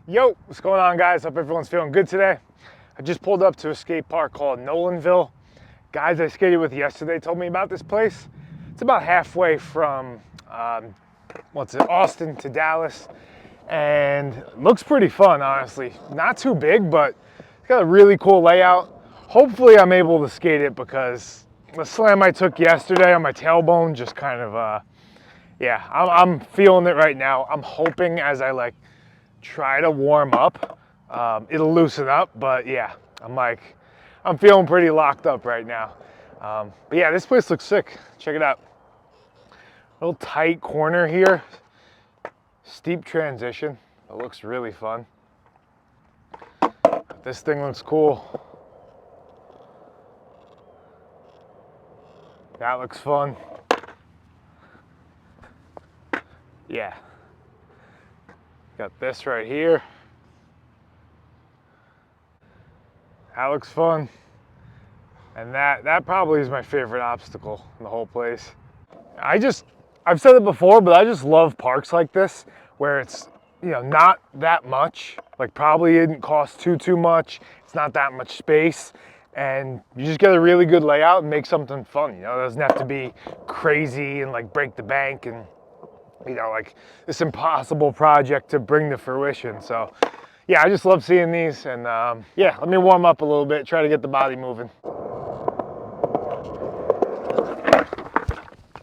Yo, what's going on, guys? Hope everyone's feeling good today. I just pulled up to a skate park called Nolanville. Guys I skated with yesterday told me about this place. It's about halfway from Austin to Dallas, and it looks pretty fun, honestly. Not too big, but it's got a really cool layout. Hopefully I'm able to skate it because the slam I took yesterday on my tailbone just kind of, yeah, I'm feeling it right now. I'm hoping as I try to warm up, it'll loosen up, but yeah, I'm feeling pretty locked up right now. But yeah, this place looks sick. Check it out. Little tight corner here, steep transition. It looks really fun. This thing looks cool. That looks fun. Yeah. Got this right here. That looks fun. And that probably is my favorite obstacle in the whole place. I've said it before, but I just love parks like this where it's, not that much. Like probably didn't cost too much. It's not that much space. And you just get a really good layout and make something fun. It doesn't have to be crazy and break the bank and this impossible project to bring to fruition. So yeah, I just love seeing these, and yeah, let me warm up a little bit, try to get the body moving.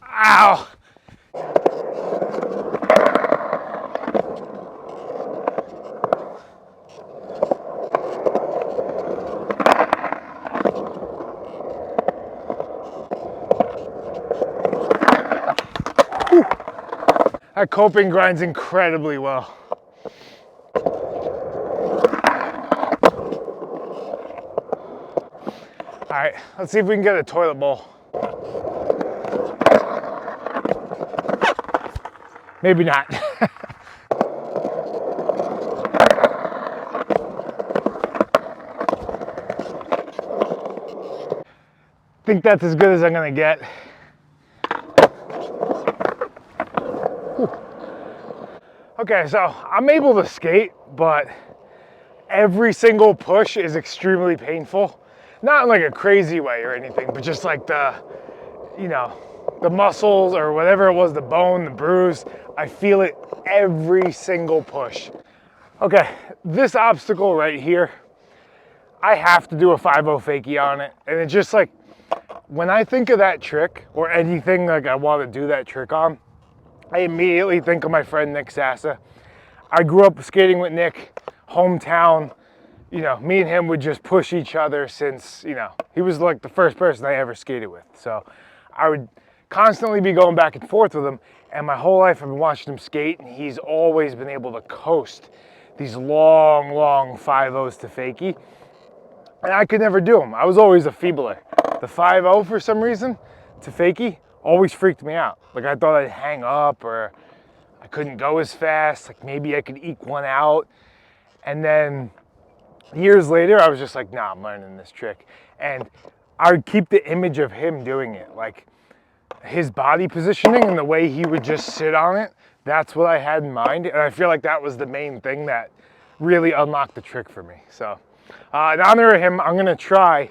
Ow! Whew. That coping grinds incredibly well. All right, let's see if we can get a toilet bowl. Maybe not. I think that's as good as I'm gonna get. Whew. Okay, so I'm able to skate, but every single push is extremely painful. Not in like a crazy way or anything, but just like the muscles or whatever it was, the bone, the bruise, I feel it every single push. Okay, this obstacle right here, I have to do a 5-0 fakie on it. And it's just like, when I think of that trick or anything like I want to do that trick on, I immediately think of my friend Nick Sassa. I grew up skating with Nick, hometown. Me and him would just push each other since, he was like the first person I ever skated with. So I would constantly be going back and forth with him. And my whole life I've been watching him skate, and he's always been able to coast these long 5-0s to fakie. And I could never do them. I was always a feebler. The 5-0 for some reason to fakie always freaked me out. Like I thought I'd hang up or I couldn't go as fast. Like maybe I could eke one out. And then years later, I was just like, nah, I'm learning this trick. And I would keep the image of him doing it. Like his body positioning and the way he would just sit on it, that's what I had in mind. And I feel like that was the main thing that really unlocked the trick for me. So in honor of him, I'm gonna try,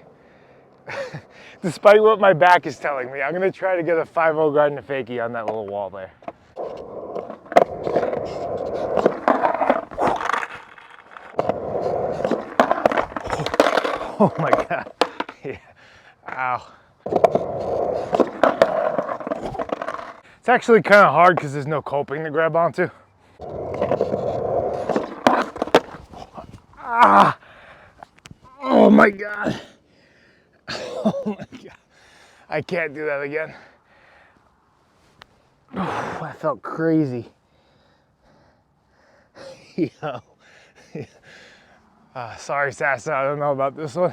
despite what my back is telling me, I'm gonna try to get a 5-0 guard and a fakie on that little wall there. Oh my God, yeah, ow. It's actually kind of hard because there's no coping to grab onto. Ah, oh my God. Oh my God, I can't do that again. Oh, that felt crazy. Yo. Sorry, Sassa, I don't know about this one.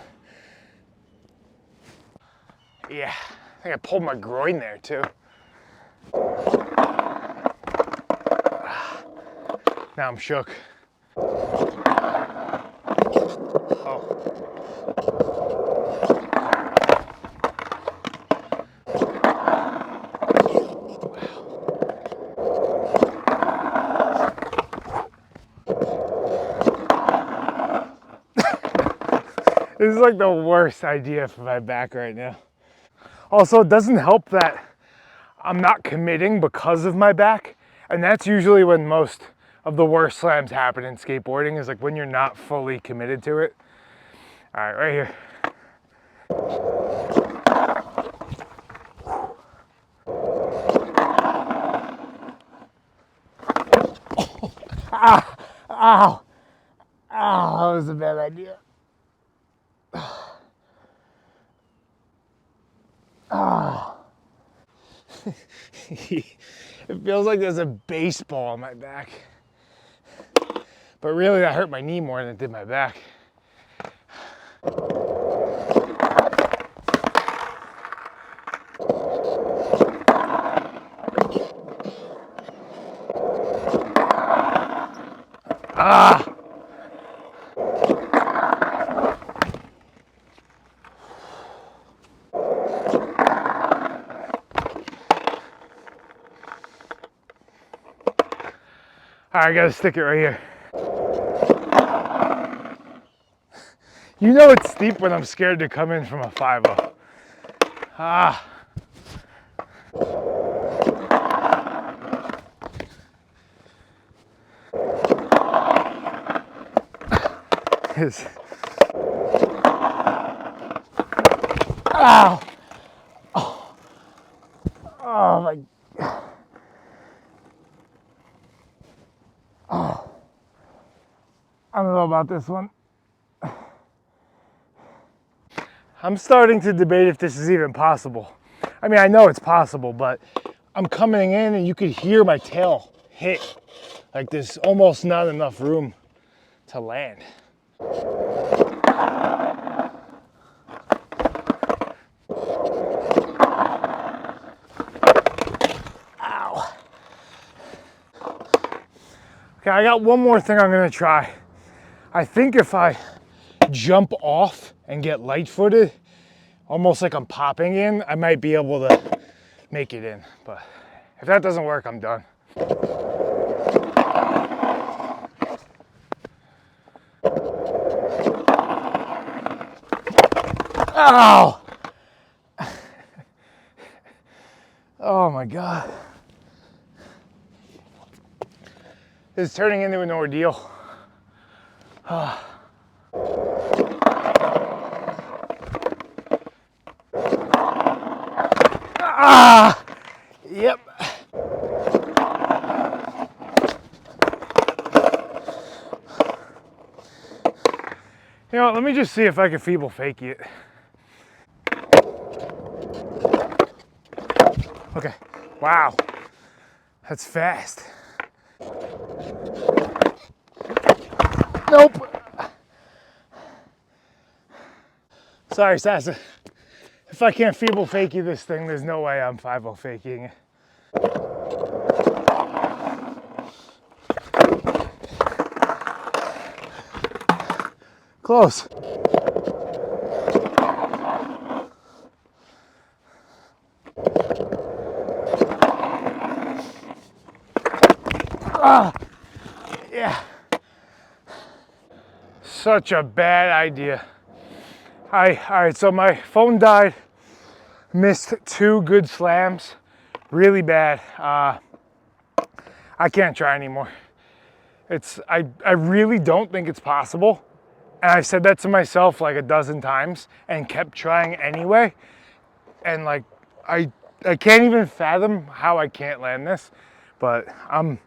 Yeah, I think I pulled my groin there too. Now I'm shook. This is like the worst idea for my back right now. Also, it doesn't help that I'm not committing because of my back. And that's usually when most of the worst slams happen in skateboarding, is like when you're not fully committed to it. All right, right here. Ow, ow, that was a bad idea. It feels like there's a baseball on my back. But really, that hurt my knee more than it did my back. Ah! All right, I gotta stick it right here. You know it's steep when I'm scared to come in from a 5-0. Ah. Ow. Oh my. Oh. I don't know about this one. I'm starting to debate if this is even possible. I mean, I know it's possible, but I'm coming in and you could hear my tail hit. Like there's almost not enough room to land. Ow. Okay, I got one more thing I'm gonna try. I think if I jump off and get light-footed, almost like I'm popping in, I might be able to make it in. But if that doesn't work, I'm done. Ow! Oh my God. This is turning into an ordeal. Ah! Yep. You know, let me just see if I can feeble fake it. Okay. Wow. That's fast. Nope. Sorry, Sasa. If I can't feeble fake you this thing, there's no way I'm 5-0 faking it. Close. Ah, yeah. Such a bad idea. All right, so my phone died. Missed 2 good slams. Really bad. I can't try anymore. I really don't think it's possible. And I said that to myself like a dozen times and kept trying anyway. And like, I can't even fathom how I can't land this. But I mean,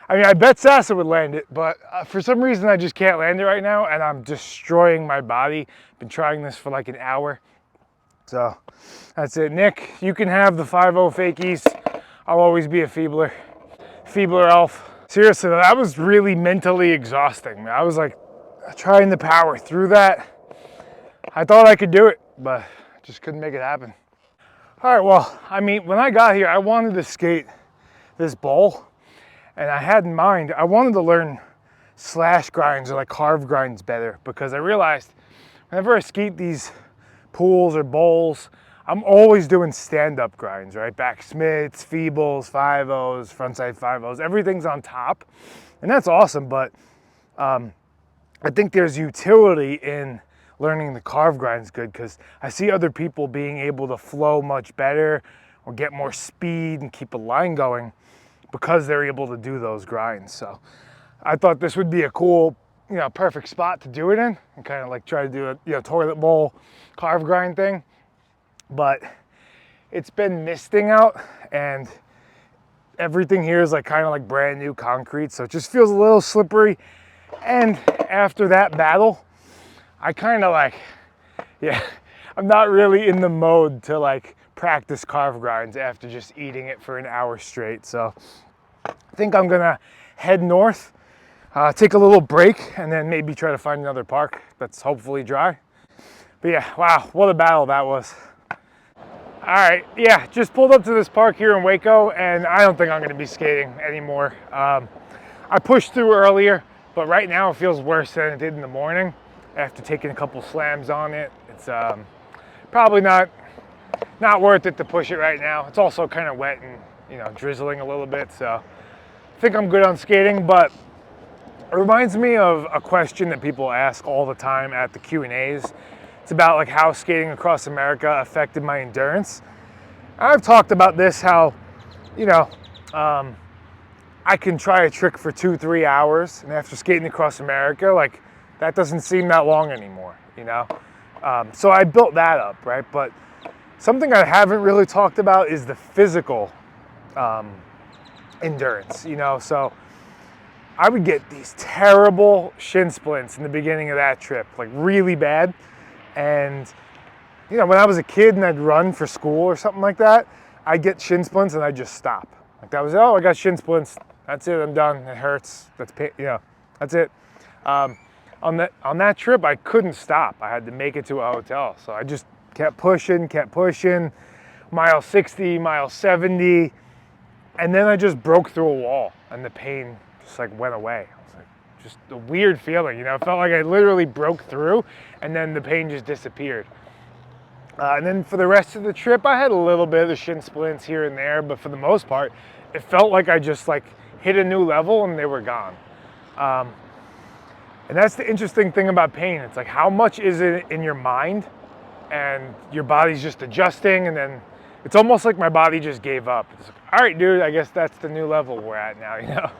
I bet Sasa would land it, but for some reason I just can't land it right now, and I'm destroying my body. Been trying this for like an hour. So that's it. Nick, you can have the 5-0 fakies. I'll always be a feebler elf. Seriously, that was really mentally exhausting. I was like trying to power through that. I thought I could do it, but just couldn't make it happen. All right, well, I mean, when I got here, I wanted to skate this bowl, and I had in mind, I wanted to learn slash grinds or like carve grinds better, because I realized whenever I skate these pools or bowls, I'm always doing stand-up grinds, right? Back smits, feebles, 5-0s, frontside 5-0s, everything's on top. And that's awesome, but I think there's utility in learning the carve grind's good, because I see other people being able to flow much better or get more speed and keep a line going because they're able to do those grinds. So I thought this would be a cool, perfect spot to do it in, and kind of like try to do a toilet bowl carve grind thing. But it's been misting out, and everything here is like kind of like brand new concrete, so it just feels a little slippery. And after that battle, I kind of like, I'm not really in the mode to like practice carve grinds after just eating it for an hour straight. So I think I'm gonna head north, take a little break, and then maybe try to find another park that's hopefully dry. But yeah, wow, what a battle that was. All right, yeah, just pulled up to this park here in Waco, and I don't think I'm gonna be skating anymore. I pushed through earlier, but right now it feels worse than it did in the morning after taking a couple slams on it. It's probably not worth it to push it right now. It's also kind of wet and drizzling a little bit, so I think I'm good on skating. But it reminds me of a question that people ask all the time at the Q&As. It's about like how skating across America affected my endurance. I've talked about this, how I can try a trick for 2-3 hours, and after skating across America, like that doesn't seem that long anymore, so I built that up, right? But something I haven't really talked about is the physical endurance, so I would get these terrible shin splints in the beginning of that trip, like really bad. And when I was a kid and I'd run for school or something like that, I'd get shin splints and I'd just stop. Like that was, oh, I got shin splints. That's it, I'm done. It hurts. That's pain, that's it. On that trip, I couldn't stop. I had to make it to a hotel. So I just kept pushing, mile 60, mile 70. And then I just broke through a wall and the pain just like went away. I was like, just a weird feeling, it felt like I literally broke through and then the pain just disappeared. And then for the rest of the trip, I had a little bit of the shin splints here and there, but for the most part, it felt like I just like hit a new level and they were gone. And that's the interesting thing about pain. It's like, how much is it in your mind and your body's just adjusting, and then it's almost like my body just gave up. It's like, all right, dude, I guess that's the new level we're at now,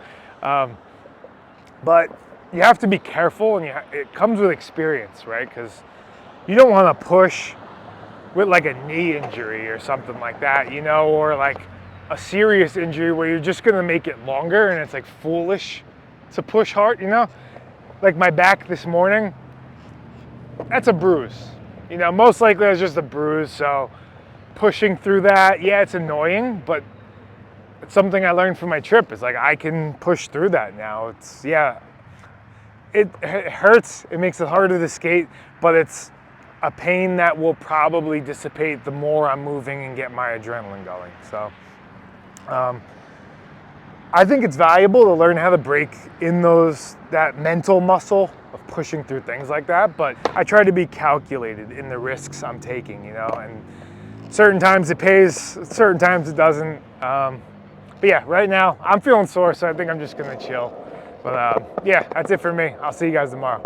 But you have to be careful, and it comes with experience, right? Because you don't want to push with like a knee injury or something like that, or like a serious injury where you're just gonna make it longer, and it's like foolish to push hard, Like my back this morning, that's a bruise. Most likely it's just a bruise, so pushing through that, yeah, it's annoying, but it's something I learned from my trip. It's like, I can push through that now. It hurts, it makes it harder to skate, but it's a pain that will probably dissipate the more I'm moving and get my adrenaline going. So I think it's valuable to learn how to break in that mental muscle of pushing through things like that, but I try to be calculated in the risks I'm taking, and certain times it pays, certain times it doesn't. But yeah, right now I'm feeling sore, so I think I'm just gonna chill. But yeah, that's it for me. I'll see you guys tomorrow.